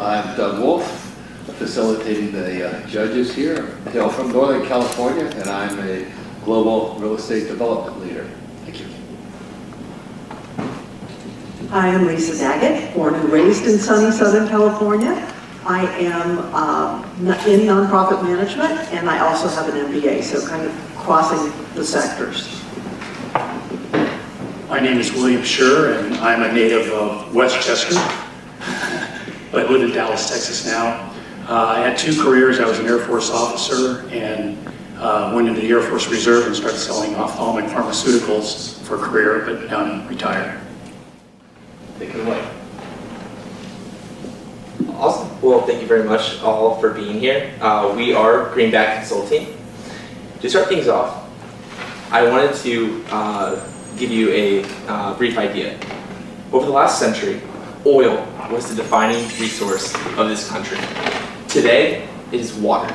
I'm Doug Wolf, facilitating the judges here. I hail from Northern California, and I'm a global real estate development leader. Thank you. Hi, I'm Lisa Daggett, born and raised in sunny Southern California. I am in nonprofit management, and I also have an MBA, so kind of crossing the sectors. My name is William Schur, and I'm a native of Westchester, but I live in Dallas, Texas now. I had two careers. I was an Air Force officer and went into the Air Force Reserve and started selling ophthalmic pharmaceuticals for a career, but now I'm retired. Take it away. Awesome. Well, thank you very much all for being here. We are Greenback Consulting. To start things off, I wanted to give you a brief idea. Over the last century, oil was the defining resource of this country. Today, it is water.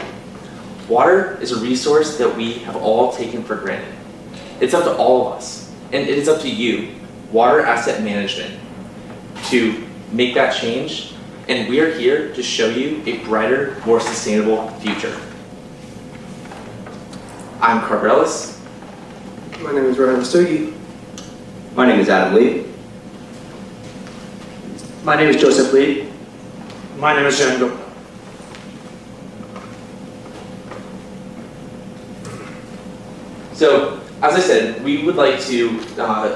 Water is a resource that we have all taken for granted. It's up to all of us, and it is up to you, water asset management, to make that change, and we are here to show you a brighter, more sustainable future. I'm Carvelis. My name is Ryan Stogie. My name is Adam Lee. My name is Joseph Lee. My name is Django. So, as I said, we would like to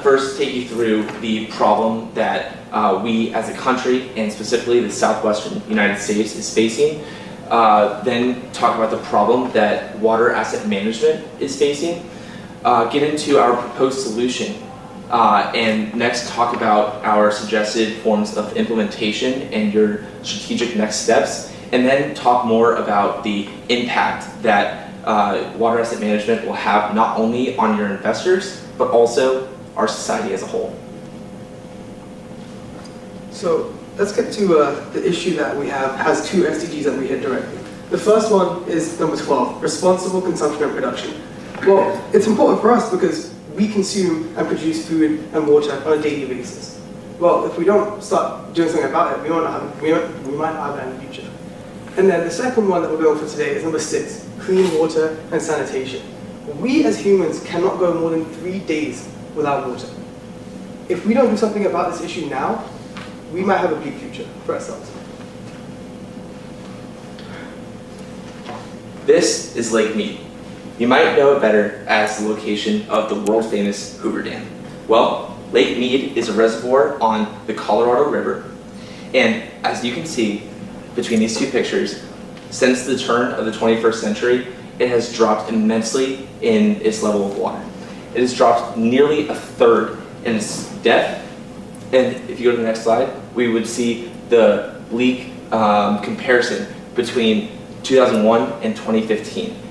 first take you through the problem that we as a country, and specifically the southwestern United States, is facing. Then talk about the problem that water asset management is facing. Get into our proposed solution. And next talk about our suggested forms of implementation and your strategic next steps. And then talk more about the impact that water asset management will have not only on your investors, but also our society as a whole. So let's get to the issue that we have has two SDGs that we hit directly. The first one is number 12, responsible consumption and production. Well, it's important for us because we consume and produce food and water on a daily basis. Well, if we don't start doing something about it, we might not have that in the future. And then the second one that we're going for today is number 6, clean water and sanitation. We as humans cannot go more than 3 days without water. If we don't do something about this issue now, we might have a bleak future for ourselves. This is Lake Mead. You might know it better as the location of the world-famous Hoover Dam. Well, Lake Mead is a reservoir on the Colorado River, and as you can see between these two pictures, since the turn of the 21st century, it has dropped immensely in its level of water. It has dropped nearly a third in its depth, and if you go to the next slide, we would see the bleak comparison between 2001 and 2015.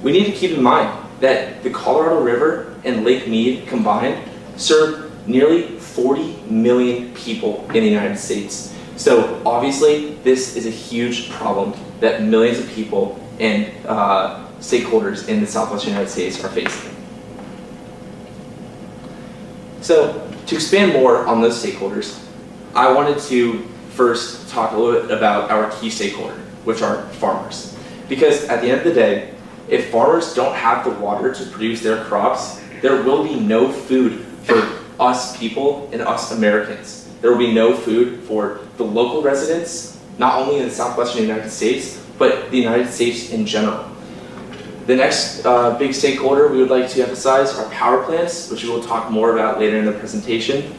We need to keep in mind that the Colorado River and Lake Mead combined serve nearly 40 million people in the United States. So obviously, this is a huge problem that millions of people and stakeholders in the southwestern United States are facing. So to expand more on those stakeholders, I wanted to first talk a little bit about our key stakeholder, which are farmers. Because at the end of the day, if farmers don't have the water to produce their crops, there will be no food for us people and us Americans. There will be no food for the local residents, not only in the southwestern United States, but the United States in general. The next big stakeholder we would like to emphasize are power plants, which we will talk more about later in the presentation.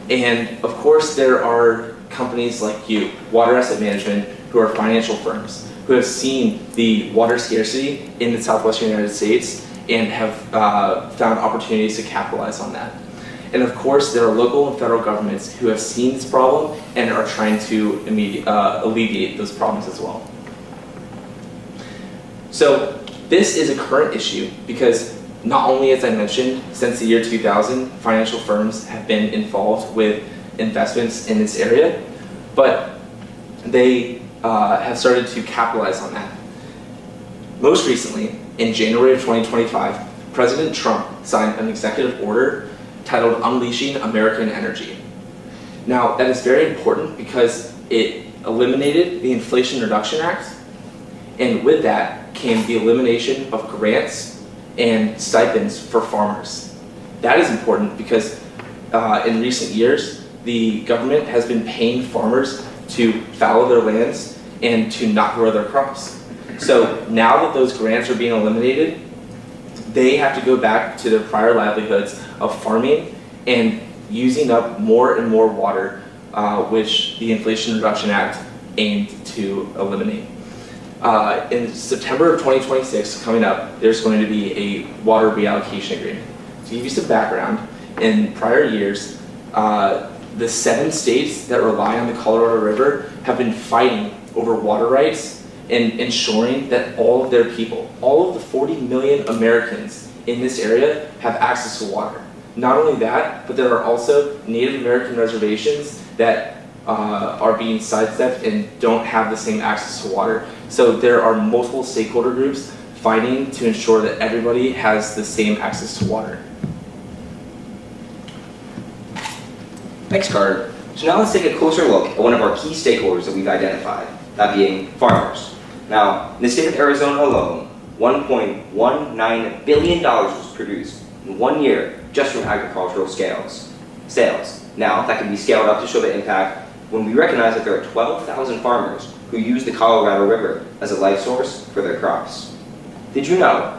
And of course, there are companies like you, Water Asset Management, who are financial firms, who have seen the water scarcity in the southwestern United States and have found opportunities to capitalize on that. And of course, there are local and federal governments who have seen this problem and are trying to alleviate those problems as well. So this is a current issue because not only, as I mentioned, since the year 2000, financial firms have been involved with investments in this area, but they have started to capitalize on that. Most recently, in January of 2025, President Trump signed an executive order titled Unleashing American Energy. Now, that is very important because it eliminated the Inflation Reduction Act, and with that came the elimination of grants and stipends for farmers. That is important because in recent years, the government has been paying farmers to fallow their lands and to not grow their crops. So now that those grants are being eliminated, they have to go back to their prior livelihoods of farming and using up more and more water, which the Inflation Reduction Act aimed to eliminate. In September of 2026, coming up, there's going to be a water reallocation agreement. To give you some background, in prior years, the 7 states that rely on the Colorado River have been fighting over water rights and ensuring that all of their people, all of the 40 million Americans in this area have access to water. Not only that, but there are also Native American reservations that are being sidestepped and don't have the same access to water. So there are multiple stakeholder groups fighting to ensure that everybody has the same access to water. Thanks, Carter. So now let's take a closer look at one of our key stakeholders that we've identified, that being farmers. Now, in the state of Arizona alone, $1.19 billion was produced in 1 year just from agricultural sales. Now, that can be scaled up to show the impact when we recognize that there are 12,000 farmers who use the Colorado River as a life source for their crops. Did you know,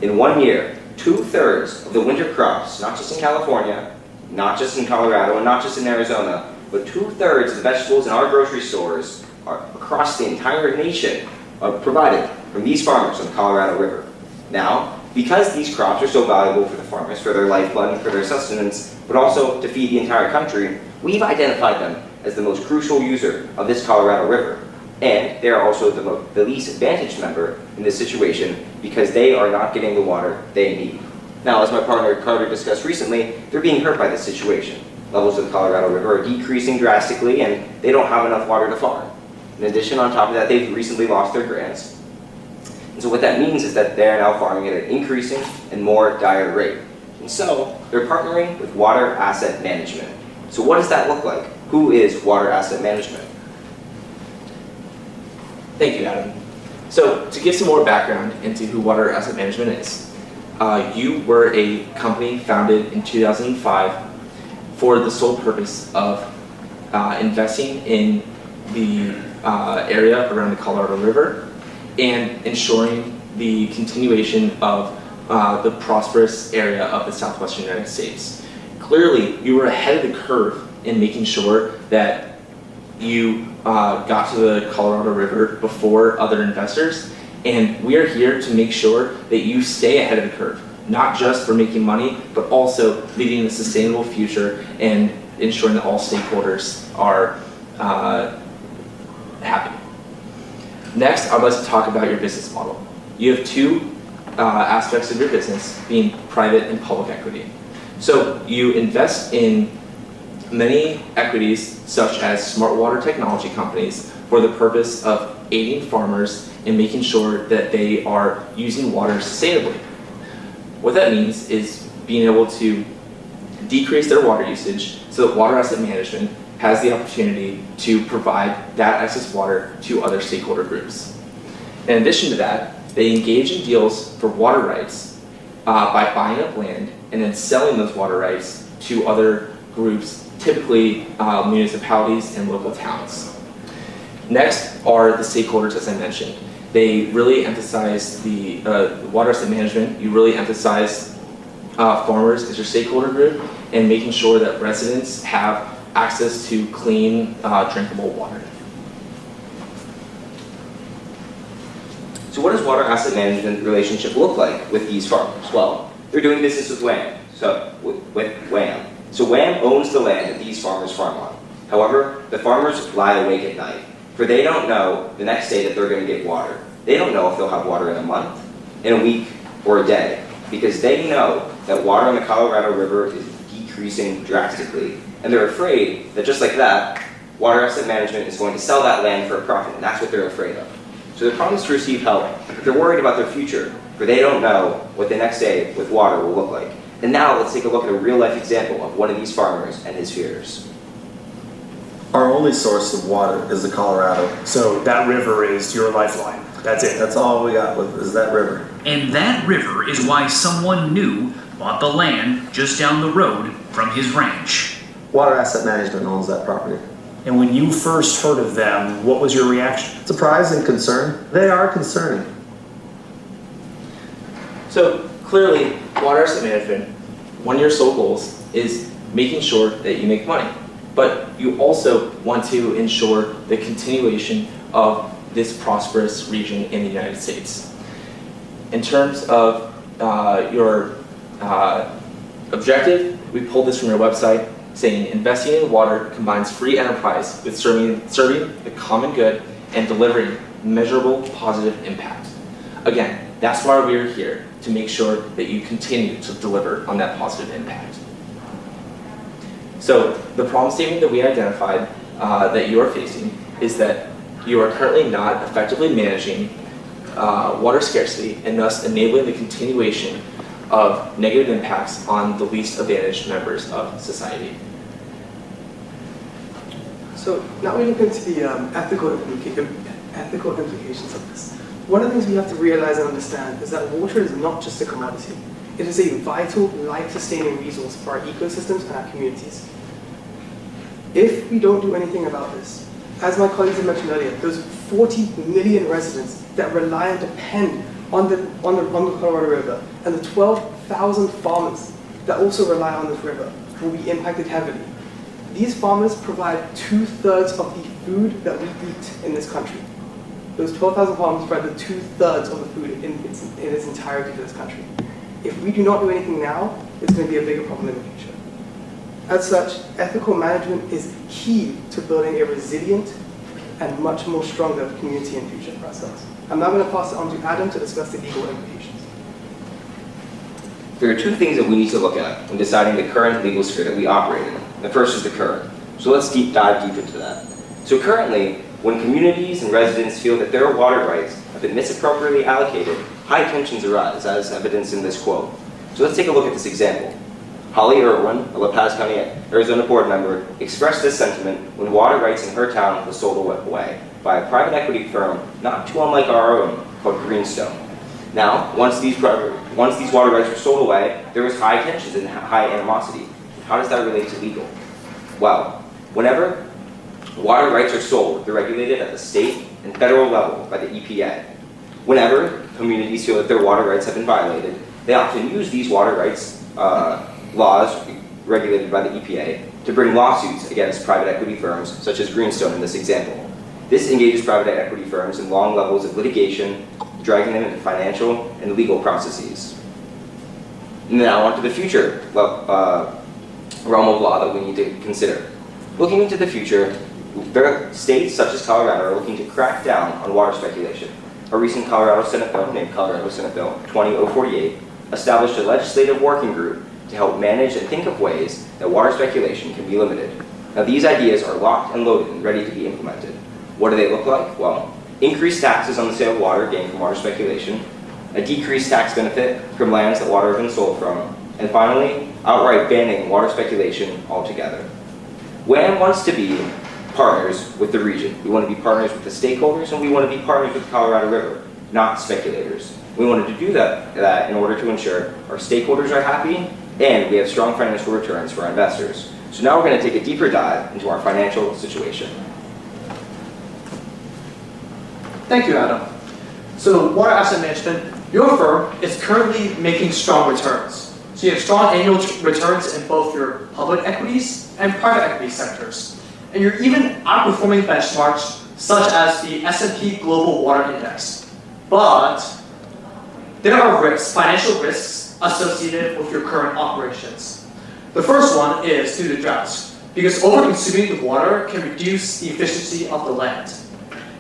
in 1 year, 2/3 of the winter crops, not just in California, not just in Colorado, and not just in Arizona, but 2/3 of the vegetables in our grocery stores across the entire nation are provided from these farmers on the Colorado River. Now, because these crops are so valuable for the farmers, for their lifeblood and for their sustenance, but also to feed the entire country, we've identified them as the most crucial user of this Colorado River. And they are also the least advantaged member in this situation because they are not getting the water they need. Now, as my partner Carter discussed recently, they're being hurt by this situation. Levels of the Colorado River are decreasing drastically and they don't have enough water to farm. In addition, on top of that, they've recently lost their grants. And so what that means is that they're now farming at an increasing and more dire rate. And so they're partnering with water asset management. So what does that look like? Who is water asset management? Thank you, Adam. So to give some more background into who water asset management is, you were a company founded in 2005 for the sole purpose of investing in the area around the Colorado River and ensuring the continuation of the prosperous area of the southwestern United States. Clearly, you were ahead of the curve in making sure that you got to the Colorado River before other investors, and we are here to make sure that you stay ahead of the curve, not just for making money, but also leading a sustainable future and ensuring that all stakeholders are happy. Next, I'd like to talk about your business model. You have 2 aspects of your business, being private and public equity. So you invest in many equities, such as smart water technology companies, for the purpose of aiding farmers in making sure that they are using water sustainably. What that means is being able to decrease their water usage so that water asset management has the opportunity to provide that excess water to other stakeholder groups. In addition to that, they engage in deals for water rights by buying up land and then selling those water rights to other groups, typically municipalities and local towns. Next are the stakeholders, as I mentioned. They really emphasize the water asset management. You really emphasize farmers as your stakeholder group and making sure that residents have access to clean, drinkable water. So what does water asset management relationship look like with these farmers? Well, they're doing business with WAM. With WAM. So WAM owns the land that these farmers farm on. However, the farmers lie awake at night, for they don't know the next day that they're going to get water. They don't know if they'll have water in a month, in a week, or a day, because they know that water in the Colorado River is decreasing drastically, and they're afraid that just like that, water asset management is going to sell that land for a profit, and that's what they're afraid of. So they're promised to receive help, but they're worried about their future, for they don't know what the next day with water will look like. And now let's take a look at a real-life example of one of these farmers and his fears. Our only source of water is the Colorado. So that river is your lifeline. That's it. That's all we got is that river. And that river is why someone new bought the land just down the road from his ranch. Water Asset Management owns that property. And when you first heard of them, what was your reaction? Surprise and concern. They are concerning. So clearly, water asset management, one of your sole goals is making sure that you make money. But you also want to ensure the continuation of this prosperous region in the United States. In terms of your objective, we pulled this from your website saying investing in water combines free enterprise with serving the common good and delivering measurable positive impact. Again, that's why we're here, to make sure that you continue to deliver on that positive impact. So the problem statement that we identified that you are facing is that you are currently not effectively managing water scarcity and thus enabling the continuation of negative impacts on the least advantaged members of society. So now we look into the ethical implications of this. One of the things we have to realize and understand is that water is not just a commodity. It is a vital, life-sustaining resource for our ecosystems and our communities. If we don't do anything about this, as my colleagues have mentioned earlier, those 40 million residents that rely and depend on the Colorado River, and the 12,000 farmers that also rely on this river will be impacted heavily. These farmers provide 2/3 of the food that we eat in this country. Those 12,000 farmers provide the 2/3 of the food in its entirety for this country. If we do not do anything now, it's going to be a bigger problem in the future. As such, ethical management is key to building a resilient and much more stronger community and future for ourselves. I'm now going to pass it on to Adam to discuss the legal implications. There are two things that we need to look at when deciding the current legal sphere that we operate in. The first is the current. So let's dive deep into that. So currently, when communities and residents feel that their water rights have been misappropriately allocated, high tensions arise, as evidenced in this quote. So let's take a look at this example. Holly Irwin, a La Paz County, Arizona board member, expressed this sentiment when water rights in her town was sold away by a private equity firm not too unlike our own, called Greenstone. Now, once these water rights were sold away, there was high tensions and high animosity. How does that relate to legal? Well, whenever water rights are sold, they're regulated at the state and federal level by the EPA. Whenever communities feel that their water rights have been violated, they often use these water rights laws regulated by the EPA to bring lawsuits against private equity firms such as Greenstone in this example. This engages private equity firms in long levels of litigation, dragging them into financial and legal processes. Now on to the future realm of law that we need to consider. Looking into the future, there are states such as Colorado are looking to crack down on water speculation. A recent Colorado Senate bill, named Colorado Senate Bill 20048, established a legislative working group to help manage and think of ways that water speculation can be limited. Now these ideas are locked and loaded and ready to be implemented. What do they look like? Well, increased taxes on the sale of water gained from water speculation, a decreased tax benefit from lands that water has been sold from, and finally, outright banning water speculation altogether. WAM wants to be partners with the region. We want to be partners with the stakeholders, and we want to be partners with the Colorado River, not speculators. We wanted to do that in order to ensure our stakeholders are happy and we have strong financial returns for our investors. So now we're going to take a deeper dive into our financial situation. Thank you, Adam. So Water Asset Management, your firm is currently making strong returns. So you have strong annual returns in both your public equities and private equity sectors. And you're even outperforming benchmarks such as the S&P Global Water Index. But there are risks, financial risks, associated with your current operations. The first one is due to droughts, because over-consuming the water can reduce the efficiency of the land.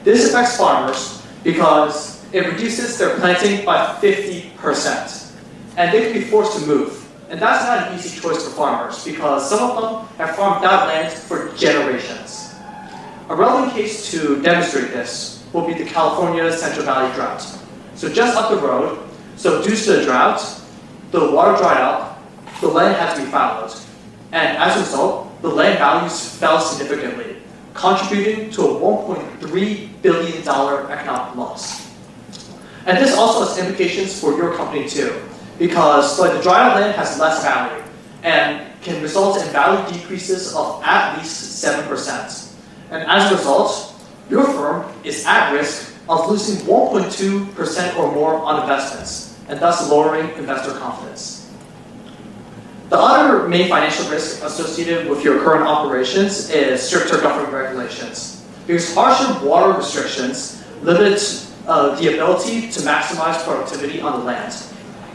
This affects farmers because it reduces their planting by 50%, and they can be forced to move. And that's not an easy choice for farmers because some of them have farmed that land for generations. A relevant case to demonstrate this will be the California Central Valley drought. So just up the road, so due to the drought, the water dried up, the land had to be fallowed. And as a result, the land values fell significantly. contributing to a $1.3 billion economic loss. And this also has implications for your company too, because the drier land has less value and can result in value decreases of at least 7%. And as a result, your firm is at risk of losing 1.2% or more on investments, and thus lowering investor confidence. The other main financial risk associated with your current operations is stricter government regulations, because harsher water restrictions limit the ability to maximize productivity on the land.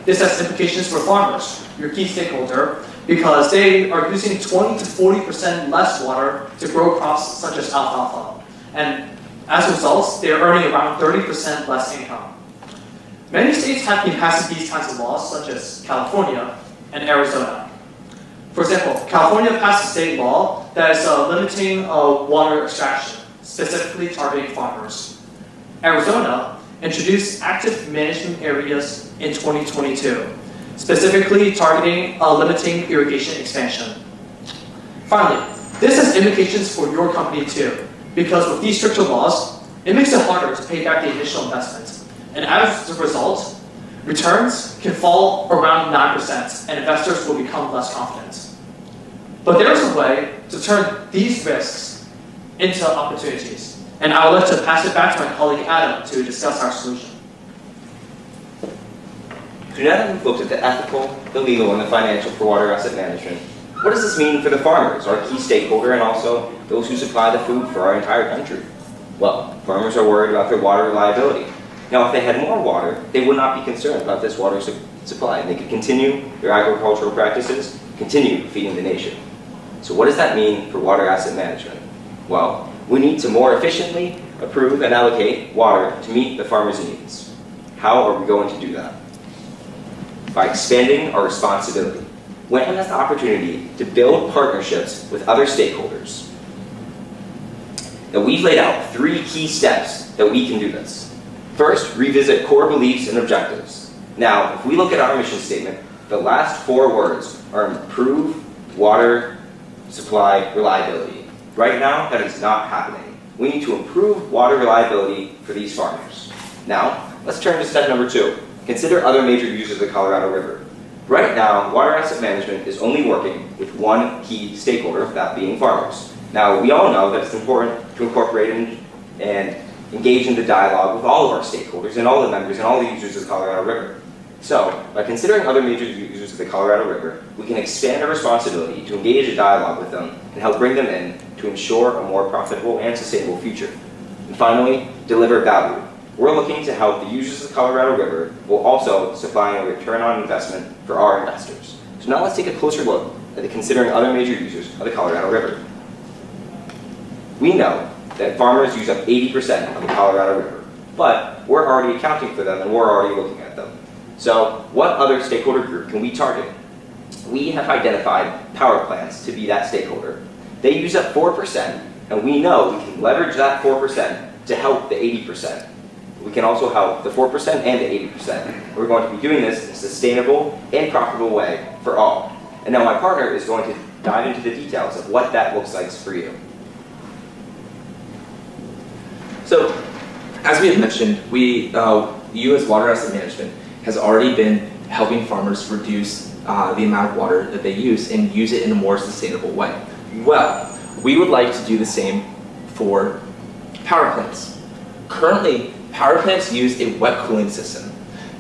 This has implications for farmers, your key stakeholder, because they are using 20 to 40% less water to grow crops such as alfalfa. And as a result, they are earning around 30% less income. Many states have been passing these kinds of laws, such as California and Arizona. For example, California passed a state law that is limiting water extraction, specifically targeting farmers. Arizona introduced active management areas in 2022, specifically targeting limiting irrigation expansion. Finally, this has implications for your company too, because with these stricter laws, it makes it harder to pay back the initial investment. And as a result, returns can fall around 9% and investors will become less confident. But there is a way to turn these risks into opportunities. And I would like to pass it back to my colleague Adam to discuss our solution. So now that we've looked at the ethical, the legal, and the financial for water asset management, what does this mean for the farmers, our key stakeholder, and also those who supply the food for our entire country? Well, farmers are worried about their water reliability. Now, if they had more water, they would not be concerned about this water supply, and they could continue their agricultural practices, continue feeding the nation. So what does that mean for water asset management? Well, we need to more efficiently approve and allocate water to meet the farmers' needs. How are we going to do that? By expanding our responsibility. WAM has the opportunity to build partnerships with other stakeholders. Now, we've laid out 3 key steps that we can do this. First, revisit core beliefs and objectives. Now, if we look at our mission statement, the last 4 words are improve water supply reliability. Right now, that is not happening. We need to improve water reliability for these farmers. Now, let's turn to step number 2. Consider other major users of the Colorado River. Right now, water asset management is only working with one key stakeholder, that being farmers. Now, we all know that it's important to incorporate and engage in the dialogue with all of our stakeholders and all the members and all the users of the Colorado River. So, by considering other major users of the Colorado River, we can expand our responsibility to engage a dialogue with them and help bring them in to ensure a more profitable and sustainable future. And finally, deliver value. We're looking to help the users of the Colorado River while also supplying a return on investment for our investors. So now let's take a closer look at considering other major users of the Colorado River. We know that farmers use up 80% of the Colorado River, but we're already accounting for them and we're already looking at them. So what other stakeholder group can we target? We have identified power plants to be that stakeholder. They use up 4%, and we know we can leverage that 4% to help the 80%. We can also help the 4% and the 80%. We're going to be doing this in a sustainable and profitable way for all. And now my partner is going to dive into the details of what that looks like for you. So, as we have mentioned, U.S. Water Asset Management has already been helping farmers reduce the amount of water that they use and use it in a more sustainable way. Well, we would like to do the same for power plants. Currently, power plants use a wet cooling system.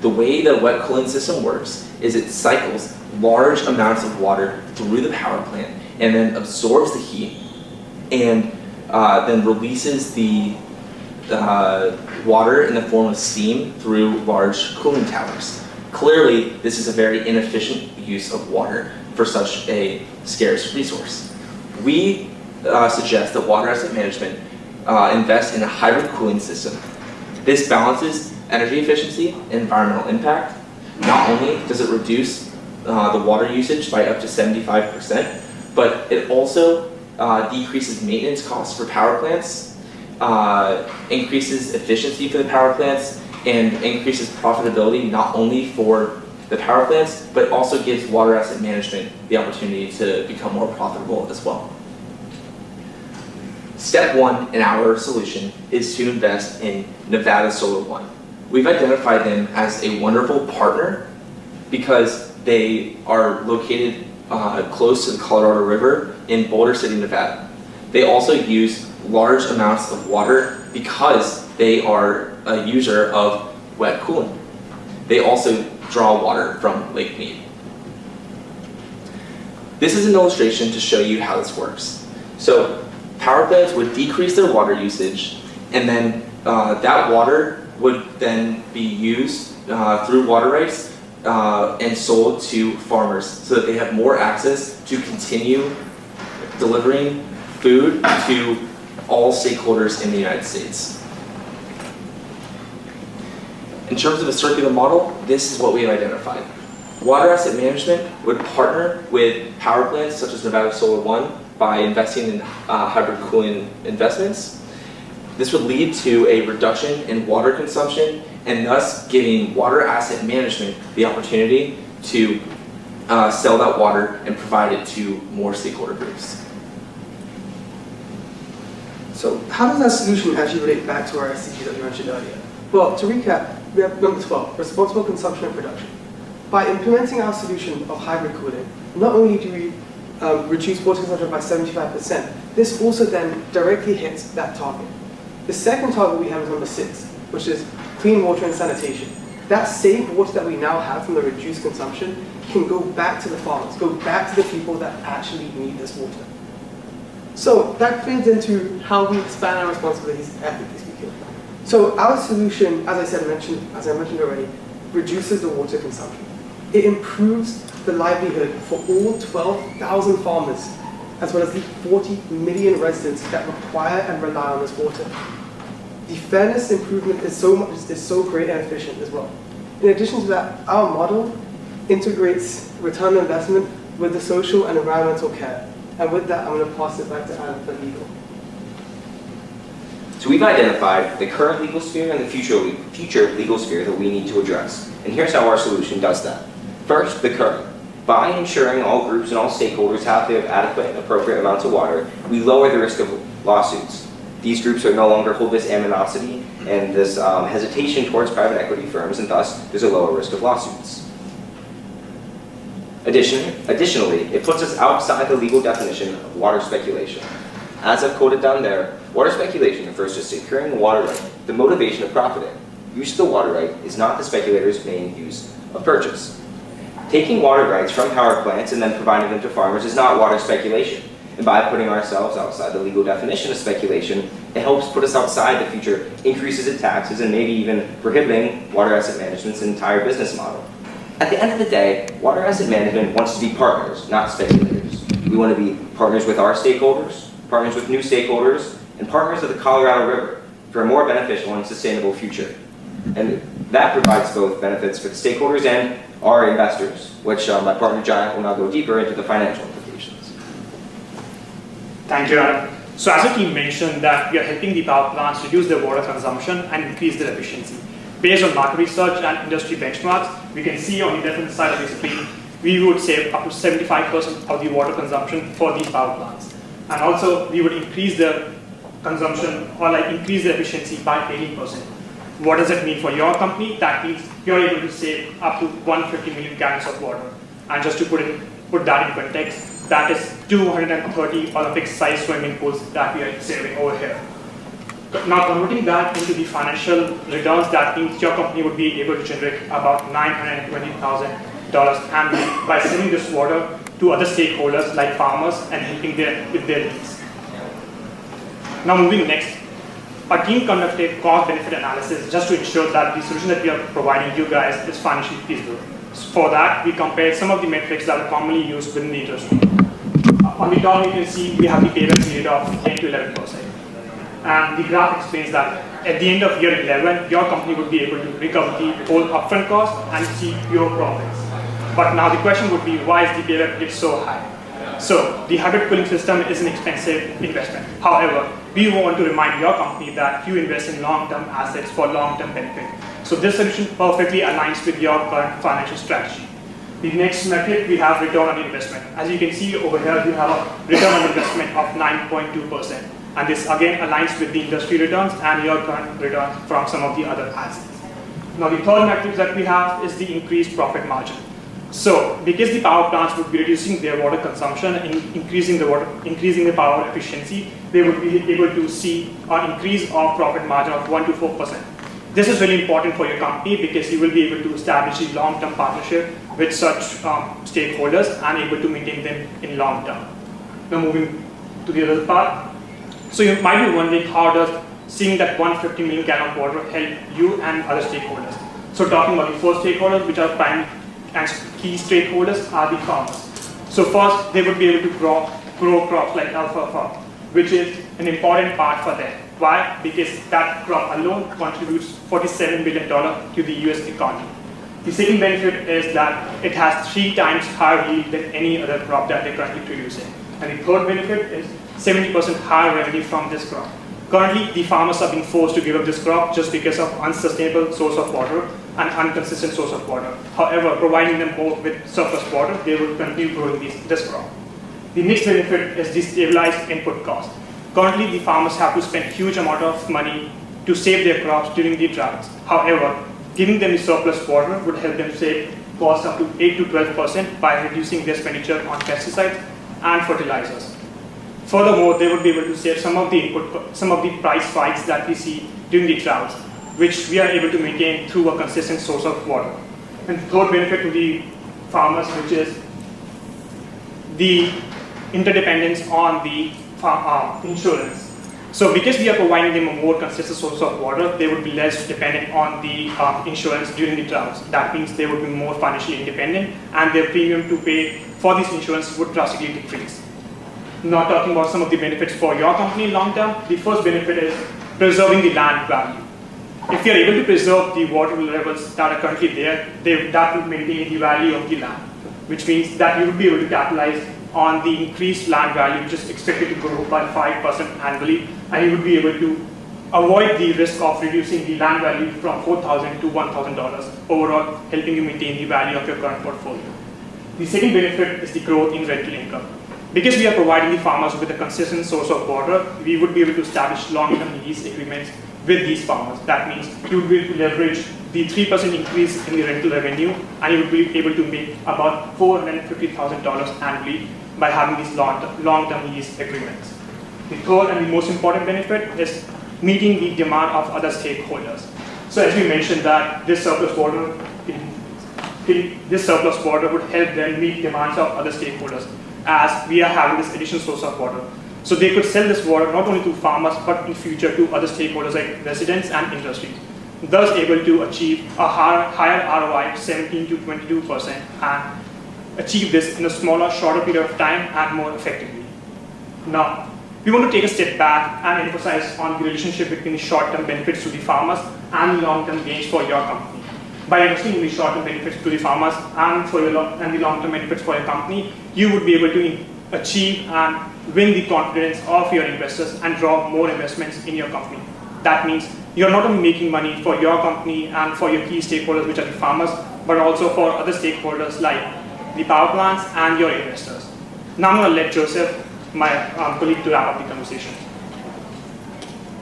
The way the wet cooling system works is it cycles large amounts of water through the power plant and then absorbs the heat and then releases the water in the form of steam through large cooling towers. Clearly, this is a very inefficient use of water for such a scarce resource. We suggest that Water Asset Management invest in a hybrid cooling system. This balances energy efficiency and environmental impact. Not only does it reduce the water usage by up to 75%, but it also decreases maintenance costs for power plants, increases efficiency for the power plants, and increases profitability not only for the power plants, but also gives Water Asset Management the opportunity to become more profitable as well. Step one in our solution is to invest in Nevada Solar One. We've identified them as a wonderful partner because they are located close to the Colorado River in Boulder City, Nevada. They also use large amounts of water because they are a user of wet cooling. They also draw water from Lake Mead. This is an illustration to show you how this works. So power plants would decrease their water usage, and then that water would then be used through water rights and sold to farmers so that they have more access to continue delivering food to all stakeholders in the United States. In terms of a circular model, this is what we have identified. Water asset management would partner with power plants such as Nevada Solar One by investing in hybrid cooling investments. This would lead to a reduction in water consumption and thus giving water asset management the opportunity to sell that water and provide it to more stakeholder groups. So how does that solution actually relate back to our SDGs that we mentioned earlier? Well, to recap, we have number 12, responsible consumption and production. By implementing our solution of hybrid cooling, not only do we reduce water consumption by 75%, this also then directly hits that target. The second target we have is number 6, which is clean water and sanitation. That saved water that we now have from the reduced consumption can go back to the farmers, go back to the people that actually need this water. So that feeds into how we expand our responsibilities, ethically speaking. So our solution, as I mentioned already, reduces the water consumption. It improves the livelihood for all 12,000 farmers, as well as the 40 million residents that require and rely on this water. The fairness improvement is so great and efficient as well. In addition to that, our model integrates return on investment with the social and environmental care. And with that, I'm going to pass it back to Adam for legal. So we've identified the current legal sphere and the future legal sphere that we need to address. And here's how our solution does that. First, the current. By ensuring all groups and all stakeholders have the adequate and appropriate amounts of water, we lower the risk of lawsuits. These groups are no longer hold this animosity and this hesitation towards private equity firms, and thus there's a lower risk of lawsuits. Additionally, it puts us outside the legal definition of water speculation. As I've quoted down there, water speculation refers to securing the water right, the motivation of profiting. Use of the water right is not the speculator's main use of purchase. Taking water rights from power plants and then providing them to farmers is not water speculation. And by putting ourselves outside the legal definition of speculation, it helps put us outside the future increases in taxes and maybe even prohibiting water asset management's entire business model. At the end of the day, water asset management wants to be partners, not speculators. We want to be partners with our stakeholders, partners with new stakeholders, and partners of the Colorado River for a more beneficial and sustainable future. And that provides both benefits for the stakeholders and our investors, which my partner Jaya will now go deeper into the financial implications. Thank you, Adam. So as the team mentioned that we are helping the power plants reduce their water consumption and increase their efficiency. Based on market research and industry benchmarks, we can see on the left-hand side of the screen, we would save up to 75% of the water consumption for these power plants. And also, we would increase their consumption or increase their efficiency by 18%. What does that mean for your company? That means you're able to save up to 150 million gallons of water. And just to put that in context, that is 230 Olympic-sized swimming pools that we are saving over here. Now converting that into the financial returns, that means your company would be able to generate about $920,000 annually by selling this water to other stakeholders like farmers and helping them with their needs. Now moving next, our team conducted cost-benefit analysis just to ensure that the solution that we are providing you guys is financially feasible. For that, we compared some of the metrics that are commonly used within the industry. On the top, you can see we have the payback period of 10 to 11%. And the graph explains that at the end of year 11, your company would be able to recover the whole upfront cost and see pure profits. But now the question would be, why is the payback period so high? So the hybrid cooling system is an expensive investment. However, we want to remind your company that you invest in long-term assets for long-term benefit. So this solution perfectly aligns with your current financial strategy. The next metric, we have return on investment. As you can see over here, we have a return on investment of 9.2%. And this again aligns with the industry returns and your current returns from some of the other assets. Now the third metric that we have is the increased profit margin. So because the power plants would be reducing their water consumption and increasing the power efficiency, they would be able to see an increase of profit margin of 1 to 4%. This is really important for your company because you will be able to establish a long-term partnership with such stakeholders and able to maintain them in long term. Now moving to the other part. So you might be wondering, how does seeing that 150 million gallon of water help you and other stakeholders? So talking about the first stakeholders, which are prime and key stakeholders, are the farmers. So first, they would be able to grow crops like alfalfa, which is an important part for them. Why? Because that crop alone contributes $47 billion to the US economy. The second benefit is that it has 3 times higher yield than any other crop that they're currently producing. And the third benefit is 70% higher revenue from this crop. Currently, the farmers are being forced to give up this crop just because of unsustainable source of water and inconsistent source of water. However, providing them more with surplus water, they will continue growing this crop. The next benefit is the stabilized input cost. Currently, the farmers have to spend huge amount of money to save their crops during the droughts. However, giving them the surplus water would help them save costs up to 8 to 12% by reducing their expenditure on pesticides and fertilizers. Furthermore, they would be able to save some of the price spikes that we see during the droughts, which we are able to maintain through a consistent source of water. And the third benefit to the farmers, which is the interdependence on the insurance. So because we are providing them a more consistent source of water, they would be less dependent on the insurance during the droughts. That means they would be more financially independent and their premium to pay for this insurance would drastically decrease. Now talking about some of the benefits for your company long term, the first benefit is preserving the land value. If you are able to preserve the water levels that are currently there, that will maintain the value of the land, which means that you will be able to capitalize on the increased land value, which is expected to grow by 5% annually, and you would be able to avoid the risk of reducing the land value from $4,000 to $1,000, overall helping you maintain the value of your current portfolio. The second benefit is the growth in rental income. Because we are providing the farmers with a consistent source of water, we would be able to establish long-term lease agreements with these farmers. That means you would be able to leverage the 3% increase in the rental revenue, and you would be able to make about $450,000 annually by having these long-term lease agreements. The third and the most important benefit is meeting the demand of other stakeholders. So as we mentioned that this surplus water would help them meet demands of other stakeholders as we are having this additional source of water. So they could sell this water not only to farmers but in future to other stakeholders like residents and industries, thus able to achieve a higher ROI, 17 to 22%, and achieve this in a smaller, shorter period of time and more effectively. Now, we want to take a step back and emphasize on the relationship between the short-term benefits to the farmers and the long-term gains for your company. By investing in the short-term benefits to the farmers and the long-term benefits for your company, you would be able to achieve and win the confidence of your investors and draw more investments in your company. That means you're not only making money for your company and for your key stakeholders, which are the farmers, but also for other stakeholders like the power plants and your investors. Now I'm going to let Joseph, my colleague, to wrap up the conversation.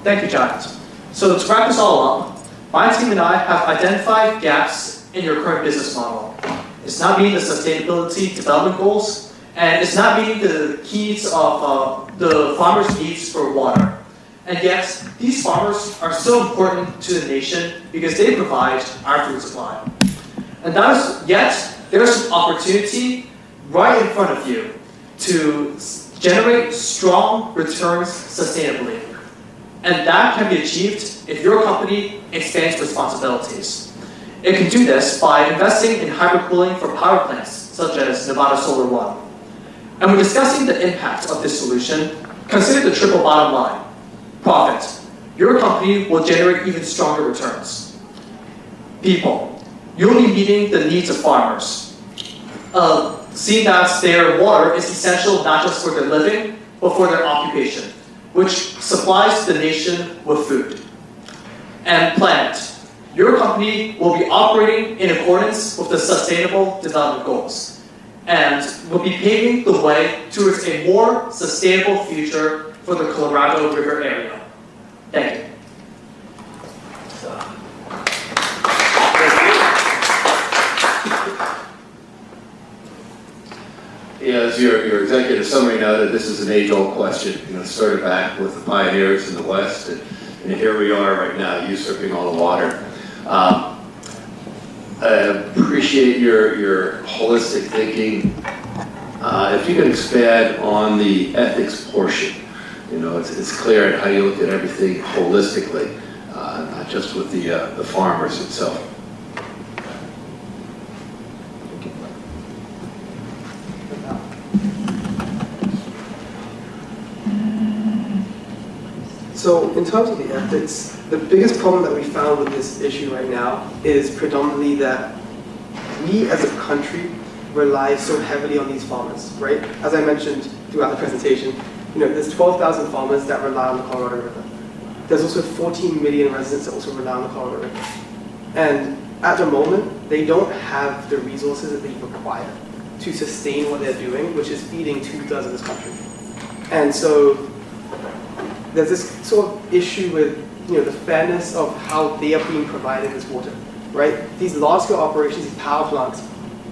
Thank you, Giant. So to wrap this all up, my team and I have identified gaps in your current business model. It's not meeting the sustainability development goals, and it's not meeting the needs of the farmers' needs for water. And yet, these farmers are so important to the nation because they provide our food supply. And yet, there's an opportunity right in front of you to generate strong returns sustainably. And that can be achieved if your company expands responsibilities. It can do this by investing in hybrid cooling for power plants, such as Nevada Solar One. And when discussing the impact of this solution, consider the triple bottom line. Profit. Your company will generate even stronger returns. People. You'll be meeting the needs of farmers. Seeing that their water is essential not just for their living, but for their occupation, which supplies the nation with food. And planet. your company will be operating in accordance with the Sustainable Development Goals and will be paving the way towards a more sustainable future for the Colorado River area. Thank you. Yeah, as your executive summary noted, this is an age-old question. It started back with the pioneers in the West, and here we are right now, usurping all the water. I appreciate your holistic thinking. If you can expand on the ethics portion, it's clear how you look at everything holistically, not just with the farmers itself. So in terms of the ethics, the biggest problem that we found with this issue right now is predominantly that we as a country rely so heavily on these farmers, right? As I mentioned throughout the presentation, there's 12,000 farmers that rely on the Colorado River. There's also 14 million residents that also rely on the Colorado River. And at the moment, they don't have the resources that they require to sustain what they're doing, which is feeding 2/3 of this country. And so there's this sort of issue with the fairness of how they are being provided this water, right? These large-scale operations, these power plants,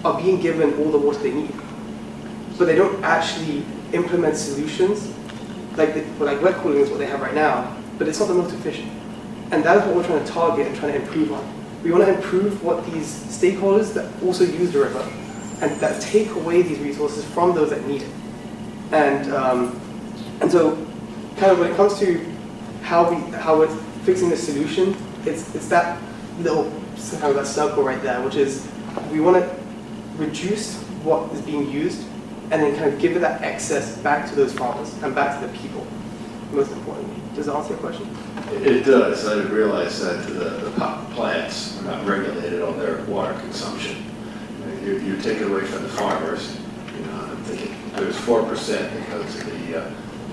are being given all the water they need, but they don't actually implement solutions like wet cooling is what they have right now, but it's not the most efficient. And that is what we're trying to target and trying to improve on. We want to improve what these stakeholders that also use the river and that take away these resources from those that need it. And so kind of when it comes to how we're fixing the solution, it's that little kind of that circle right there, which is we want to reduce what is being used and then kind of give it that excess back to those farmers and back to the people, most importantly. Does that answer your question? It does. I didn't realize that the plants are not regulated on their water consumption. You take it away from the farmers. I'm thinking there's 4% that goes to the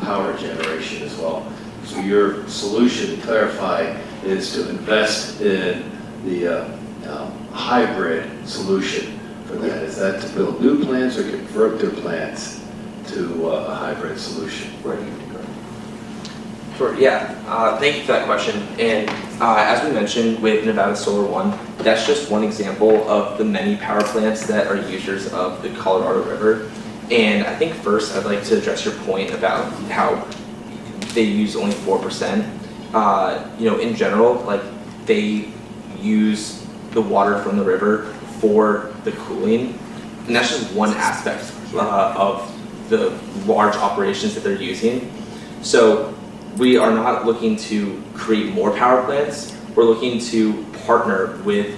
power generation as well. So your solution, to clarify, is to invest in the hybrid solution for that. Is that to build new plants or convert their plants to a hybrid solution? Sure, yeah. Thank you for that question. And as we mentioned with Nevada Solar One, that's just one example of the many power plants that are users of the Colorado River. And I think first I'd like to address your point about how they use only 4%. In general, they use the water from the river for the cooling, and that's just one aspect of the large operations that they're using. So we are not looking to create more power plants. We're looking to partner with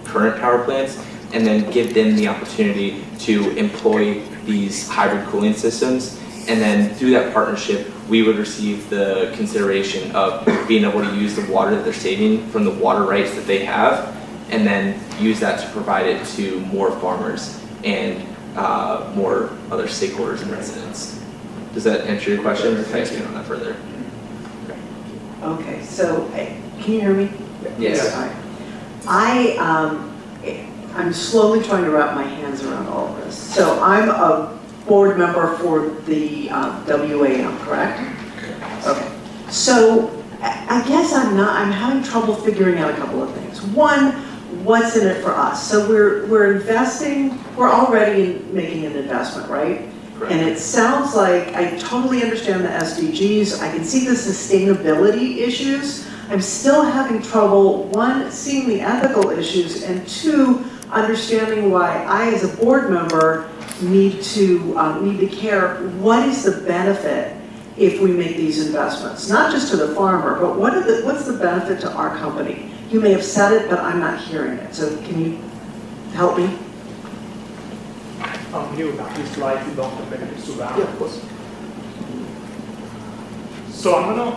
current power plants and then give them the opportunity to employ these hybrid cooling systems. And then through that partnership, we would receive the consideration of being able to use the water that they're saving from the water rights that they have, and then use that to provide it to more farmers and more other stakeholders and residents. Does that answer your question, or can I expand on that further? Okay, so can you hear me? Yes. I'm slowly trying to wrap my hands around all of this. So I'm a board member for the WAM, correct? Okay. So I guess I'm having trouble figuring out a couple of things. One, what's in it for us? So we're investing, we're already making an investment, right? Correct. And it sounds like I totally understand the SDGs. I can see the sustainability issues. I'm still having trouble, one, seeing the ethical issues, and two, understanding why I, as a board member, need to care what is the benefit if we make these investments, not just to the farmer, but what's the benefit to our company? You may have said it, but I'm not hearing it. So can you help me? New values to life, long-term benefits to value. Yeah, of course. So I'm gonna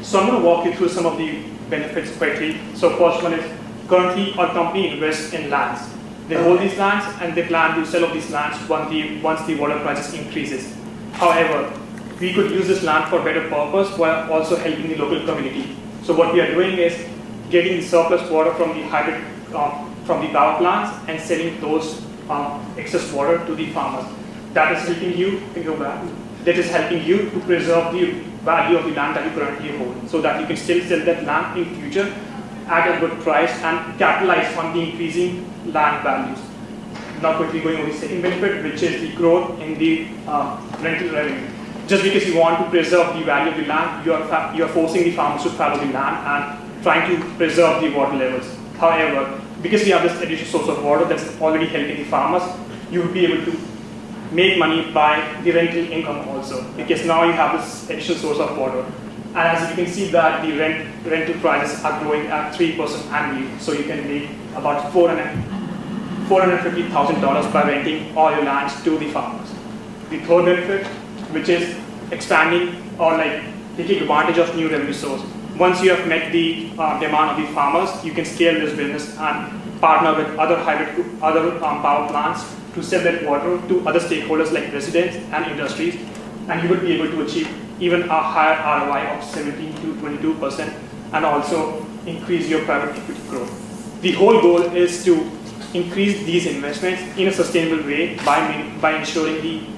So I'm gonna walk you through some of the benefits quickly. So first one is currently our company invests in lands. They hold these lands and they plan to sell off these lands once the water prices increases. However, we could use this land for better purpose while also helping the local community. So what we are doing is getting the surplus water from the hybrid, from the power plants and selling those excess water to the farmers. That is helping you, that is helping you to preserve the value of the land that you currently hold, so that you can still sell that land in future at a good price and capitalize on the increasing land values. Now quickly going over the second benefit, which is the growth in the rental revenue. Just because you want to preserve the value of the land, you are forcing the farmers to fallow the land and trying to preserve the water levels. However, because we have this additional source of water that's already helping the farmers, you will be able to make money by the rental income also, because now you have this additional source of water. And as you can see that the rental prices are growing at 3% annually, so you can make about $450,000 by renting all your lands to the farmers. The third benefit, which is expanding or like taking advantage of new revenue source. Once you have met the demand of the farmers, you can scale this business and partner with other power plants to sell that water to other stakeholders like residents and industries, and you will be able to achieve even a higher ROI of 17 to 22% and also increase your private equity growth. The whole goal is to increase these investments in a sustainable way by ensuring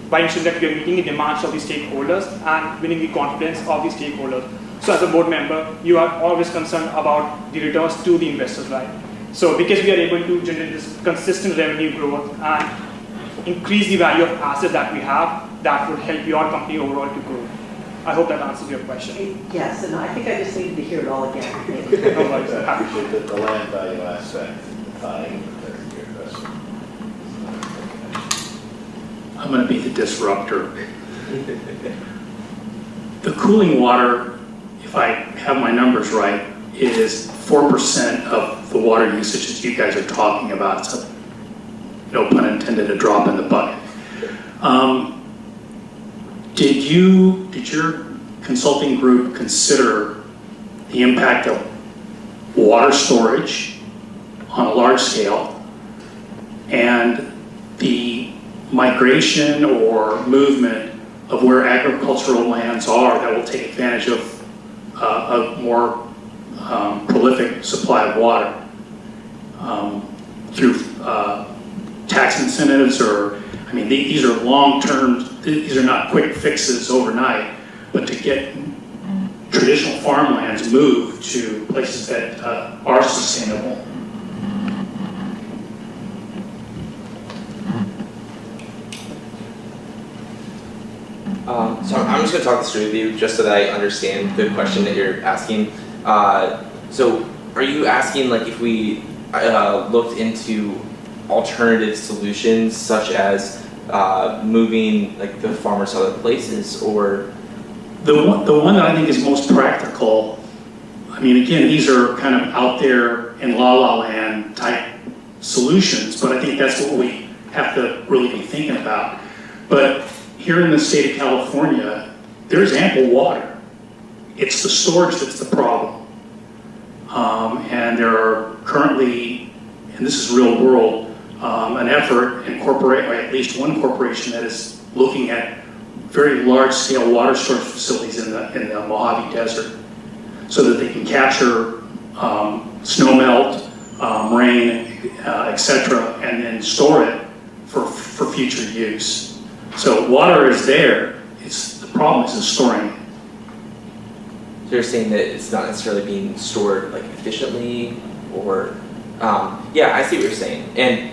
that we are meeting the demands of the stakeholders and winning the confidence of the stakeholders. So as a board member, you are always concerned about the returns to the investors, right? So because we are able to generate this consistent revenue growth and increase the value of assets that we have, that will help your company overall to grow. I hope that answers your question. Yes, and I think I just needed to hear it all again. I appreciate the land value aspect, tying with your investment. I'm going to be the disruptor. The cooling water, if I have my numbers right, is 4% of the water usage that you guys are talking about. So, no pun intended, a drop in the bucket. Did your consulting group consider the impact of water storage on a large scale and the migration or movement of where agricultural lands are that will take advantage of a more prolific supply of water through tax incentives, or, I mean, these are long-term, these are not quick fixes overnight, but to get traditional farmlands moved to places that are sustainable. So I'm just going to talk this through with you just so that I understand the question that you're asking. So are you asking like if we looked into alternative solutions such as moving like the farmers to other places, or? The one that I think is most practical, I mean, again, these are kind of out there in la-la land type solutions, but I think that's what we have to really be thinking about. But here in the state of California, there's ample water. It's the storage that's the problem. And there are currently, and this is real world, an effort in or at least one corporation that is looking at very large scale water storage facilities in the Mojave Desert so that they can capture snow melt, rain, etc., and then store it for future use. So water is there, the problem is in storing it. So you're saying that it's not necessarily being stored like efficiently, or yeah, I see what you're saying. And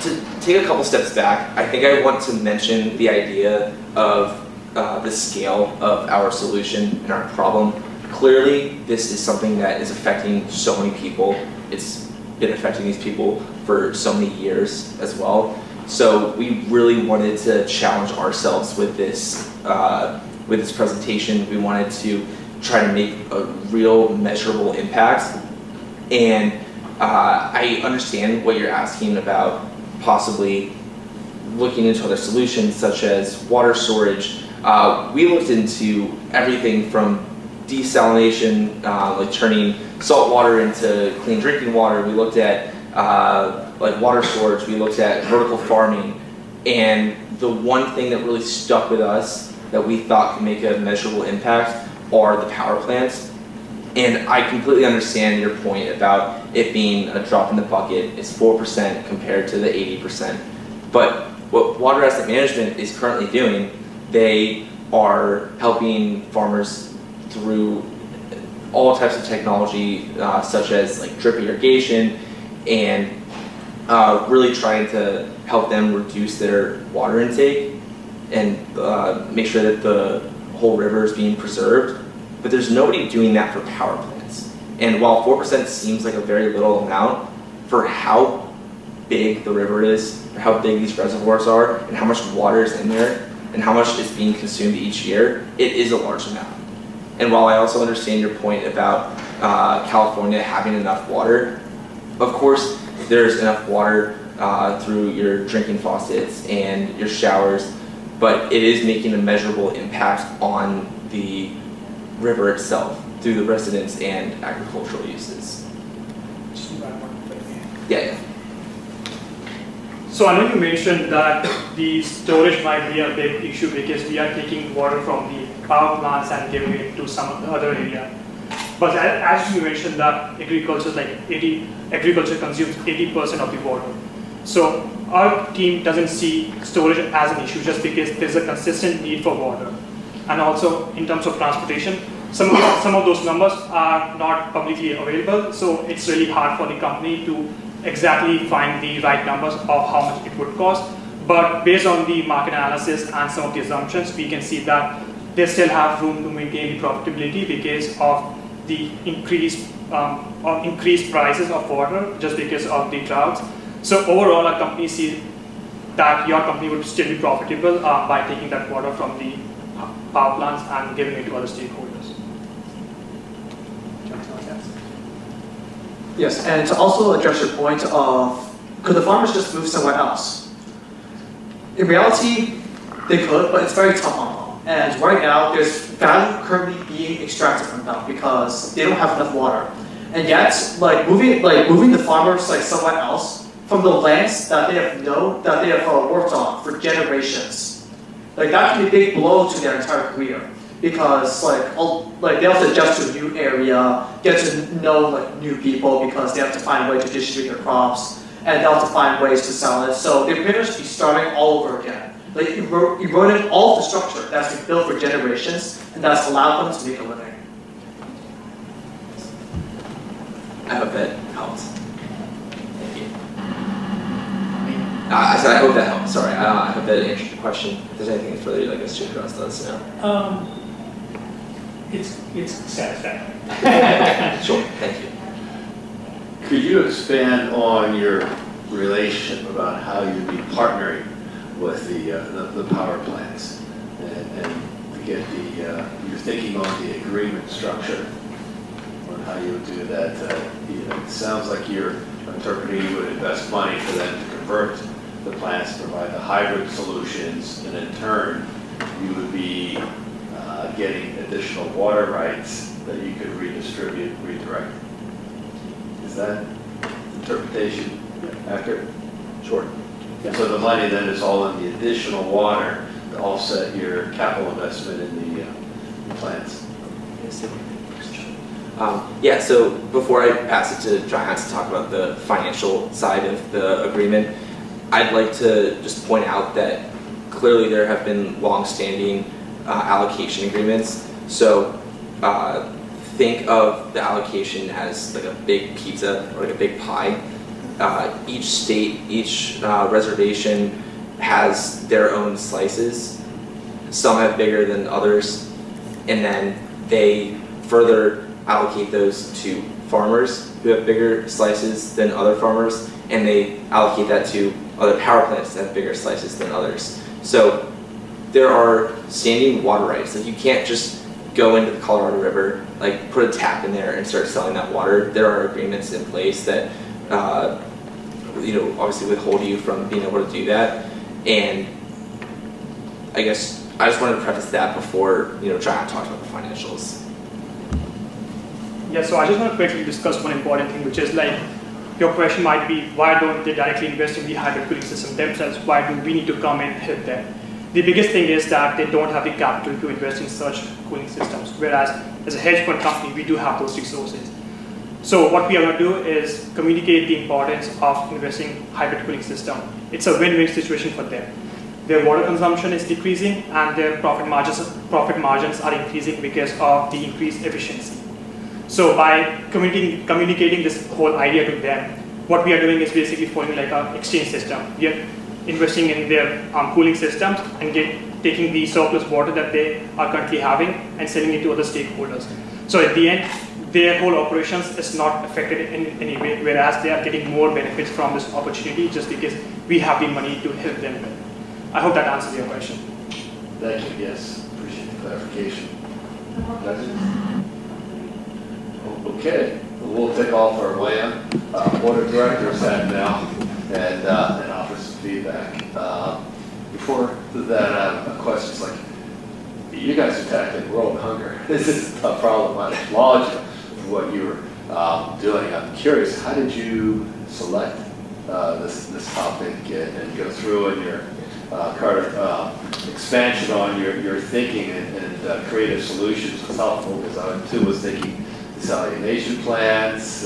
to take a couple steps back, I think I want to mention the idea of the scale of our solution and our problem. Clearly, this is something that is affecting so many people. It's been affecting these people for so many years as well. So we really wanted to challenge ourselves with this presentation. We wanted to try to make a real measurable impact. And I understand what you're asking about possibly looking into other solutions such as water storage. We looked into everything from desalination, like turning salt water into clean drinking water. We looked at like water storage. We looked at vertical farming. And the one thing that really stuck with us that we thought could make a measurable impact are the power plants. And I completely understand your point about it being a drop in the bucket. It's 4% compared to the 80%. But what Water Asset Management is currently doing, they are helping farmers through all types of technology, such as like drip irrigation, and really trying to help them reduce their water intake and make sure that the whole river is being preserved. But there's nobody doing that for power plants. And while 4% seems like a very little amount, for how big the river is, for how big these reservoirs are, and how much water is in there, and how much is being consumed each year, it is a large amount. And while I also understand your point about California having enough water, of course there's enough water through your drinking faucets and your showers, but it is making a measurable impact on the river itself through the residents and agricultural uses. Yeah. So I know you mentioned that the storage might be a big issue because we are taking water from the power plants and giving it to some other area. But as you mentioned that agriculture consumes 80% of the water. So our team doesn't see storage as an issue just because there's a consistent need for water. And also in terms of transportation, some of those numbers are not publicly available, so it's really hard for the company to exactly find the right numbers of how much it would cost. But based on the market analysis and some of the assumptions, we can see that they still have room to maintain the profitability because of the increased prices of water just because of the droughts. So overall, our company sees that your company would still be profitable by taking that water from the power plants and giving it to other stakeholders. Yes, and to also address your point of, could the farmers just move somewhere else? In reality, they could, but it's very tough on them. And right now, there's value currently being extracted from them because they don't have enough water. And yet, moving the farmers somewhere else from the lands that they have worked on for generations, that can be a big blow to their entire career. Because they have to adjust to a new area, get to know new people because they have to find a way to distribute their crops, and they have to find ways to sell it. So they're pretty much be starting all over again. Eroding all the structure that's been built for generations, and that's allowed them to make a living. I hope that helps. Thank you. I said I hope that helps. Sorry, I hope that answered your question. If there's anything further you'd like us to address, let us know. It's satisfactory. Sure, thank you. Could you expand on your relationship about how you'd be partnering with the power plants and to get your thinking on the agreement structure on how you would do that? It sounds like you're interpreting you would invest money for them to convert the plants, provide the hybrid solutions, and in turn you would be getting additional water rights that you could redirect. Is that interpretation accurate? Sure. Yeah. So the money then is all in the additional water to offset your capital investment in the plants. Yeah, so before I pass it to John to talk about the financial side of the agreement, I'd like to just point out that clearly there have been long-standing allocation agreements. So think of the allocation as like a big pizza or like a big pie. Each state, each reservation has their own slices. Some have bigger than others, and then they further allocate those to farmers who have bigger slices than other farmers, and they allocate that to other power plants that have bigger slices than others. So there are standing water rights. You can't just go into the Colorado River, put a tap in there and start selling that water. There are agreements in place that obviously withhold you from being able to do that. And I guess I just wanted to preface that before John talks about the financials. Yeah, so I just want to quickly discuss one important thing, which is your question might be, why don't they directly invest in the hybrid cooling system themselves? Why do we need to come and help them? The biggest thing is that they don't have the capital to invest in such cooling systems, whereas as a hedge fund company, we do have those resources. So what we are going to do is communicate the importance of investing in hybrid cooling system. It's a win-win situation for them. Their water consumption is decreasing and their profit margins are increasing because of the increased efficiency. So by communicating this whole idea to them, what we are doing is basically forming like an exchange system. We are investing in their cooling systems and taking the surplus water that they are currently having and selling it to other stakeholders. So at the end, their whole operations is not affected in any way, whereas they are getting more benefits from this opportunity just because we have the money to help them with. I hope that answers your question. Thank you, yes, appreciate the clarification. Okay, we'll take off our way on. Board of Directors have now and offer some feedback. Before that, I have questions like, you guys are tackling world hunger. This is a problem. I acknowledge what you were doing. I'm curious, how did you select this topic and go through in your expansion on your thinking and creative solutions was helpful, because I too was thinking desalination plants,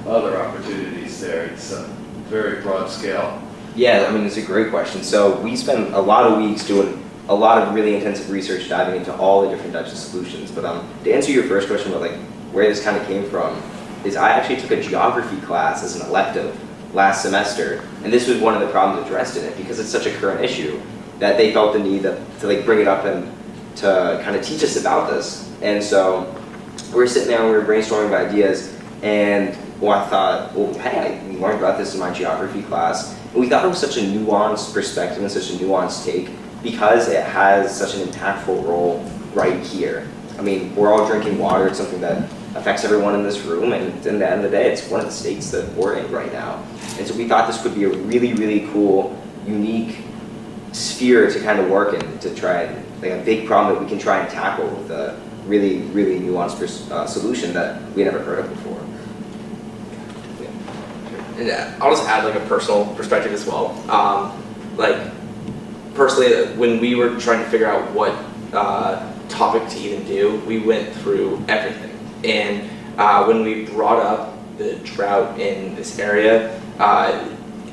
other opportunities there. It's a very broad scale. Yeah, I mean, it's a great question. So we spent a lot of weeks doing a lot of really intensive research diving into all the different types of solutions. But to answer your first question about like where this kind of came from, is I actually took a geography class as an elective last semester, and this was one of the problems addressed in it because it's such a current issue that they felt the need to like bring it up and to kind of teach us about this. And so we were sitting there and we were brainstorming ideas, and I thought, well, hey, we learned about this in my geography class, and we thought it was such a nuanced perspective and such a nuanced take because it has such an impactful role right here. I mean, we're all drinking water. It's something that affects everyone in this room, and at the end of the day, it's one of the states that we're in right now. And so we thought this could be a really, really cool, unique sphere to kind of work in, to try and, like a big problem that we can try and tackle with a really, really nuanced solution that we never heard of before. And I'll just add like a personal perspective as well. Like personally, when we were trying to figure out what topic to even do, we went through everything. And when we brought up the drought in this area,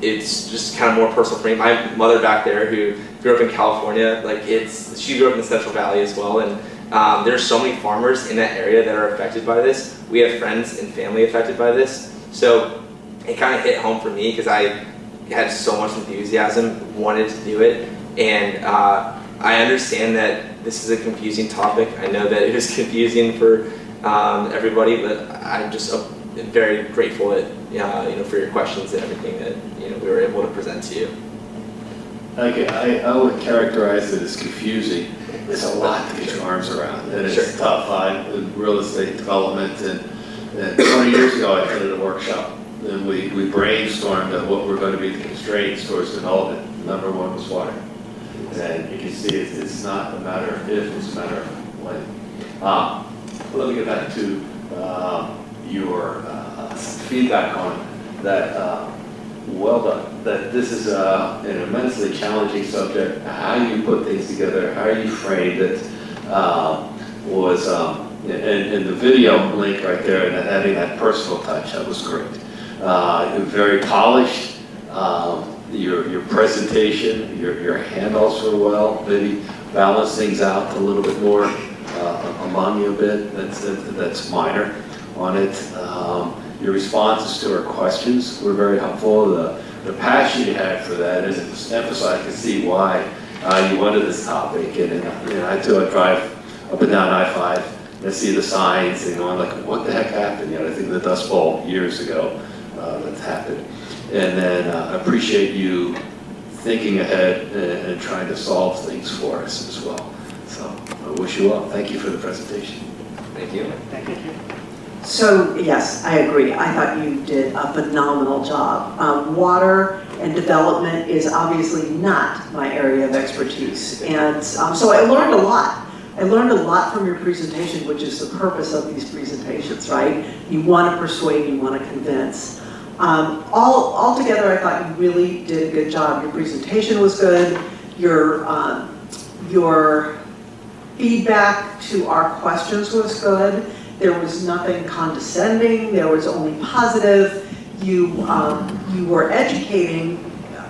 it's just kind of more personal for me. My mother back there, who grew up in California, she grew up in the Central Valley as well, and there's so many farmers in that area that are affected by this. We have friends and family affected by this, so it kind of hit home for me because I had so much enthusiasm, wanted to do it, and I understand that this is a confusing topic. I know that it is confusing for everybody, but I'm just very grateful that for your questions and everything that we were able to present to you. Okay, I would characterize it as confusing. It's a lot to get your arms around, and it's tough. In real estate development, and 20 years ago I attended a workshop, and we brainstormed on what were going to be the constraints towards development. Number one was water, and you can see it's not a matter of if, it's a matter of when. Let me get back to your feedback on that. Well done. That this is an immensely challenging subject. How you put things together, how you framed it, was and the video link right there, and having that personal touch, that was great. Very polished. Your presentation, your handles were well. Maybe balance things out a little bit more among you a bit. That's minor on it. Your responses to our questions were very helpful. The passion you had for that, and it emphasized to see why you wanted this topic. And I too, I drive up and down I-5 and I see the signs, and I'm like, what the heck happened? I think the Dust Bowl years ago that's happened. And then I appreciate you thinking ahead and trying to solve things for us as well. So I wish you well. Thank you for the presentation. Thank you. Thank you. So yes, I agree. I thought you did a phenomenal job. Water and development is obviously not my area of expertise. And so I learned a lot. I learned a lot from your presentation, which is the purpose of these presentations, right? You want to persuade, you want to convince. All together, I thought you really did a good job. Your presentation was good. Your Your feedback to our questions was good. There was nothing condescending. There was only positive. You were educating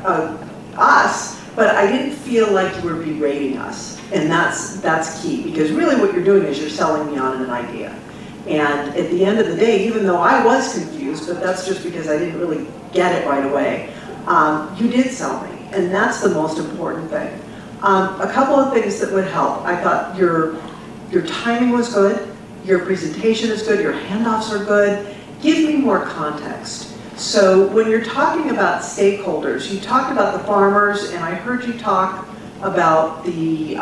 us, but I didn't feel like you were berating us. And that's key, because really what you're doing is you're selling me on an idea. And at the end of the day, even though I was confused, but that's just because I didn't really get it right away, you did sell me, and that's the most important thing. A couple of things that would help. I thought your timing was good, your presentation is good, your handoffs are good. Give me more context. So when you're talking about stakeholders, you talked about the farmers, and I heard you talk about the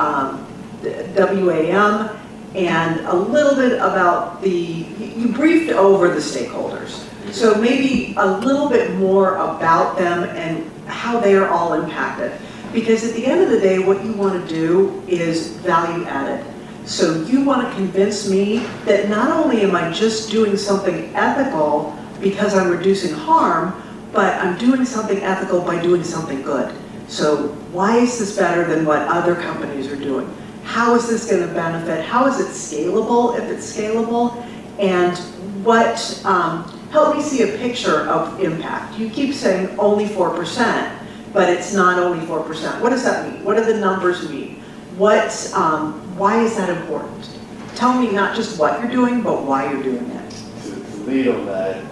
WAM and a little bit about you briefed over the stakeholders. So maybe a little bit more about them and how they are all impacted. Because at the end of the day, what you want to do is value added. So you want to convince me that not only am I just doing something ethical because I'm reducing harm, but I'm doing something ethical by doing something good. So why is this better than what other companies are doing? How is this going to benefit? How is it scalable, if it's scalable? And what, help me see a picture of impact. You keep saying only 4%, but it's not only 4%. What does that mean? What do the numbers mean? Why is that important? Tell me not just what you're doing, but why you're doing it. To lead on that.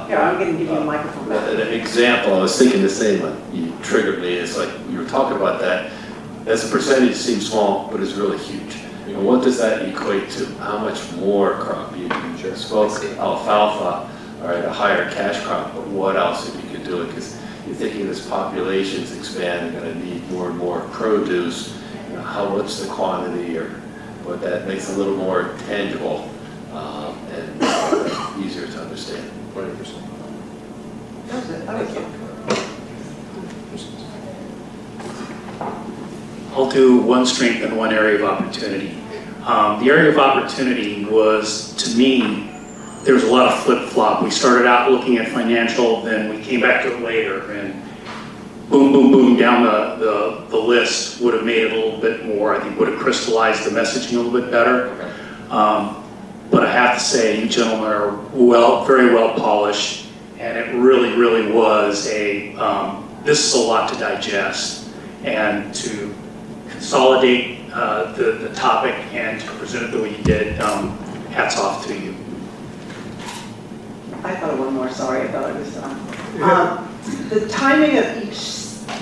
Here, I'm going to give you a microphone back. An example, I was thinking the same one, you triggered me, it's like, you were talking about that, as a percentage it seems small, but it's really huge. And what does that equate to? How much more crop? You spoke alfalfa, all right, a higher cash crop, but what else if you could do it? Because you're thinking as populations expand, they're going to need more and more produce. You know, what's the quantity, or what that makes a little more tangible and easier to understand. 20%. That was it. That was it. I'll do one strength and one area of opportunity. The area of opportunity was, to me, there was a lot of flip-flop. We started out looking at financial, then we came back to it later, and boom, boom, boom, down the list would have made it a little bit more, I think would have crystallized the messaging a little bit better. But I have to say, you gentlemen are very well polished, and it really, really was this is a lot to digest, and to consolidate the topic and to present it the way you did, hats off to you. I thought of one more, sorry, I thought I was done. The timing of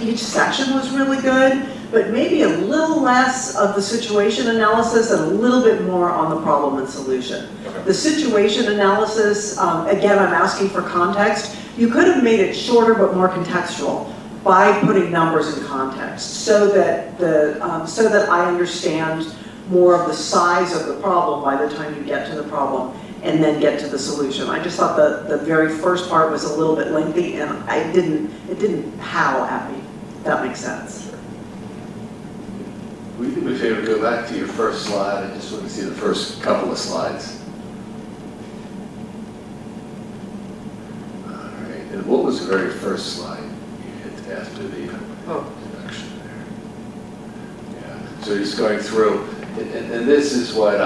each section was really good, but maybe a little less of the situation analysis and a little bit more on the problem and solution. Okay. The situation analysis, again, I'm asking for context. You could have made it shorter but more contextual by putting numbers in context, so that I understand more of the size of the problem by the time you get to the problem and then get to the solution. I just thought the very first part was a little bit lengthy, and it didn't pow at me. If that makes sense. Will you do me a favor, go back to your first slide? I just want to see the first couple of slides. All right, and what was the very first slide you hit after the introduction there? Yeah, so just going through, and this is what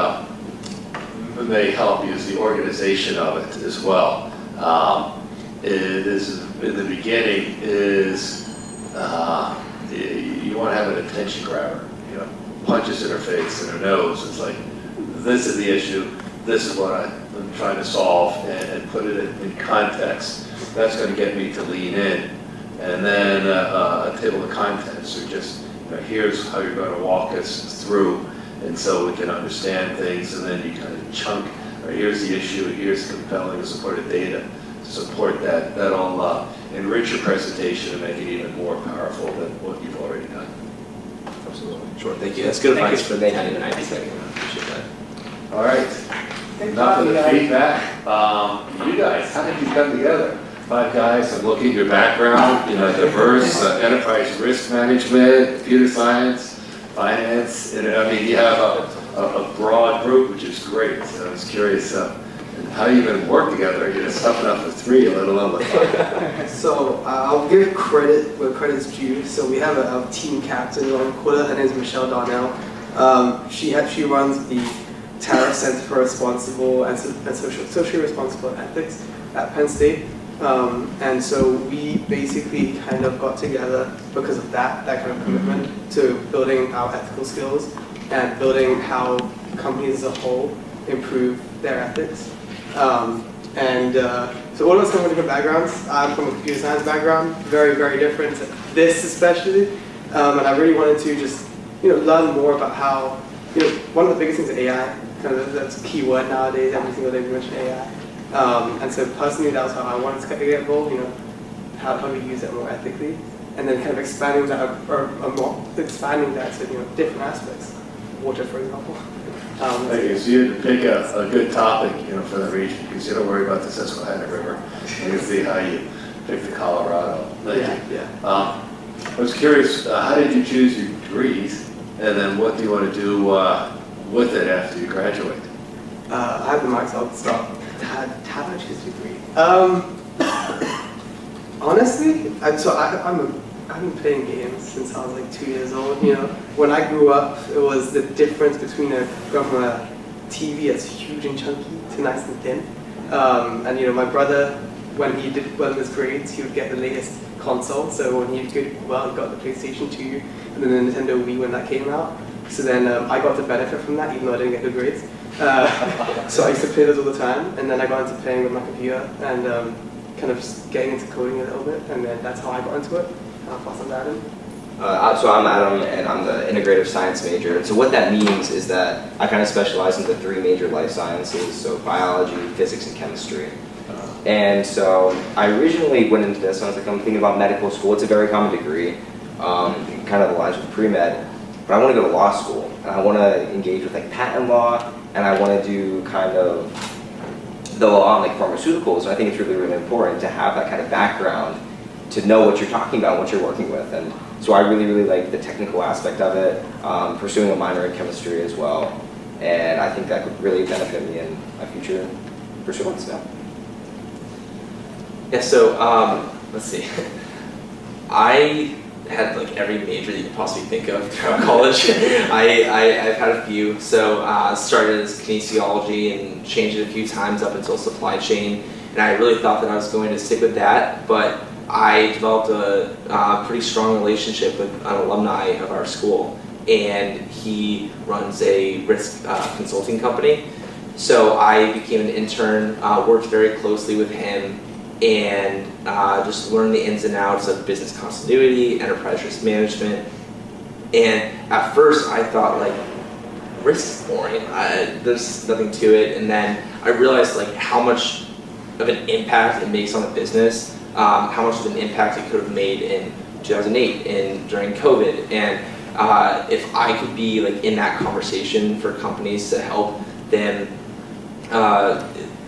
may help you, is the organization of it as well. It is, in the beginning, is you want to have an attention grabber. Punches in her face and her nose. It's like, this is the issue, this is what I'm trying to solve, and put it in context. That's going to get me to lean in. And then a table of contents, or just, here's how you're going to walk us through, and so we can understand things, and then you kind of chunk, or here's the issue, here's compelling supported data to support that. That'll enrich your presentation and make it even more powerful than what you've already done. Absolutely. Sure, thank you. That's good advice for the 90 to 90 second. I appreciate that. All right. Enough of the feedback. You guys, how did you come together? 5 guys, I'm looking at your background, diverse, enterprise risk management, computer science, finance. And I mean, you have a broad group, which is great. So I was curious how you even work together. You're just tough enough with 3, let alone with 5. So I'll give credit where credit's due. So we have a team captain on Quilla. Her name is Michelle Darnell. She runs the Tariff Center for Responsible and Socially Responsible Ethics at Penn State. And so we basically kind of got together because of that kind of commitment to building our ethical skills and building how companies as a whole improve their ethics. So all of us come from different backgrounds. I'm from a computer science background, very, very different, this especially. And I really wanted to just, learn more about how, one of the biggest things is AI, kind of that's a key word nowadays, every single day we mention AI. And so personally, that was how I wanted to get involved, how do we use it more ethically? And then kind of expanding that, expanding that to, different aspects. Water, for example. Okay, so you had to pick a good topic, for the region, because you don't worry about the Susquehanna River. You can see how you picked the Colorado. Yeah. I was curious, how did you choose your degrees, and then what do you want to do with it after you graduate? I have the mic, so I'll start. How did I choose a degree? Honestly, I've been playing games since I was like 2 years old. When I grew up, it was the difference between going from a TV that's huge and chunky to nice and thin. And my brother, when he did well in his grades, he would get the latest console. So when he did well, he got the PlayStation 2 and then the Nintendo Wii when that came out. So then I got to benefit from that, even though I didn't get good grades. So I used to play those all the time, and then I got into playing with my computer and kind of just getting into coding a little bit, and then that's how I got into it. I'll pass on to Adam. So I'm Adam, and I'm the integrative science major. And so what that means is that I kind of specialize in the 3 major life sciences, so biology, physics, and chemistry. And so I originally went into this, and I was like, I'm thinking about medical school. It's a very common degree, kind of aligns with pre-med. But I want to go to law school, and I want to engage with like patent law, and I want to do kind of the law on like pharmaceuticals. And I think it's really, really important to have that kind of background to know what you're talking about, what you're working with. And so I really, really like the technical aspect of it, pursuing a minor in chemistry as well. And I think that could really benefit me in my future pursuits now. Yeah, so let's see. I had like every major that you could possibly think of throughout college. I've had a few. So started as kinesiology and changed it a few times up until supply chain. And I really thought that I was going to stick with that, but I developed a pretty strong relationship with an alumni of our school, and he runs a risk consulting company. So I became an intern, worked very closely with him, and just learned the ins and outs of business continuity, enterprise risk management. And at first I thought like, risk is boring, there's nothing to it. And then I realized like how much of an impact it makes on a business, how much of an impact it could have made in 2008 and during COVID. And if I could be like in that conversation for companies to help them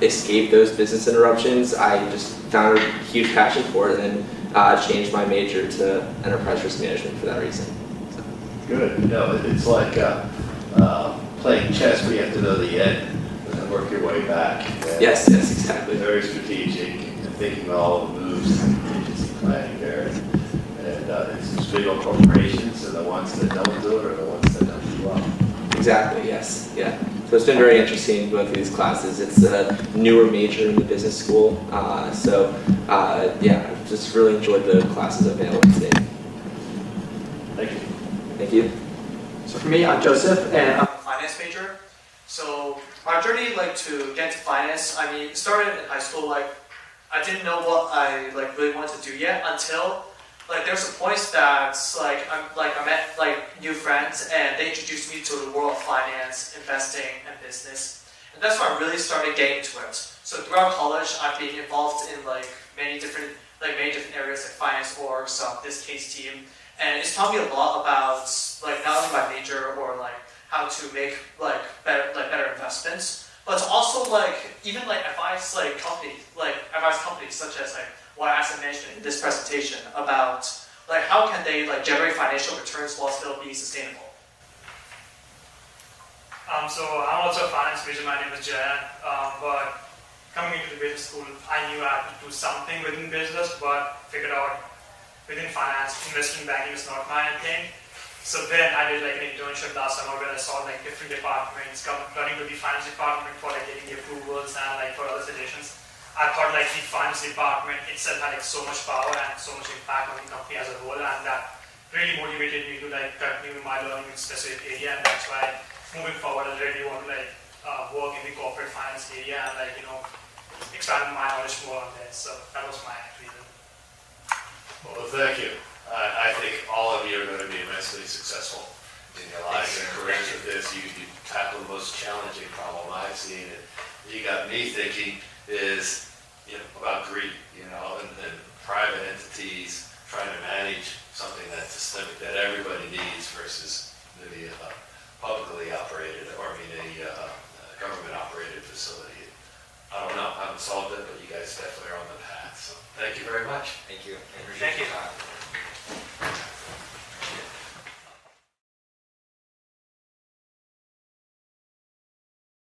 escape those business interruptions, I just found a huge passion for it, and then changed my major to enterprise risk management for that reason. So. Good. It's like playing chess where you have to know the end and then work your way back. And Yes, exactly. Very strategic and thinking about all the moves and contingency planning there. And it's big old corporations, and the ones that don't do it are the ones that don't do well. Exactly, yes, yeah. So it's been very interesting going through these classes. It's a newer major in the business school. Yeah, I've just really enjoyed the classes I've been able to take. Thank you. Thank you. So for me, I'm Joseph, and I'm a finance major. So my journey, to get into finance, it started in high school. I didn't know what I really wanted to do yet until there's a point that I met new friends, and they introduced me to the world of finance, investing, and business. And that's when I really started getting into it. So throughout college, I've been involved in many different areas like finance orgs, this case team, and it's taught me a lot about not only my major or how to make better investments, but also even advise companies such as Water Asset Management in this presentation about how can they generate financial returns while still being sustainable. So I'm also a finance major. My name is Jayan, but coming into the business school, I knew I had to do something within business, but figured out within finance, investment banking is not my thing. So then I did like an internship last summer where I saw like different departments running to the finance department for like getting the approvals and like for other suggestions. I thought like the finance department itself had like so much power and so much impact on the company as a whole, and that really motivated me to like continue my learning in a specific area, and that's why moving forward I really want to like work in the corporate finance area and like expand my knowledge more on this. So that was my reason. Well, thank you. I think all of you are going to be immensely successful in your lives and careers with this. You tackled the most challenging problem I've seen, and you got me thinking is about greed, and private entities trying to manage something that's systemic that everybody needs versus maybe a publicly operated, or a government operated facility. I don't know, I haven't solved it, but you guys definitely are on the path. So thank you very much. Thank you. Thank you.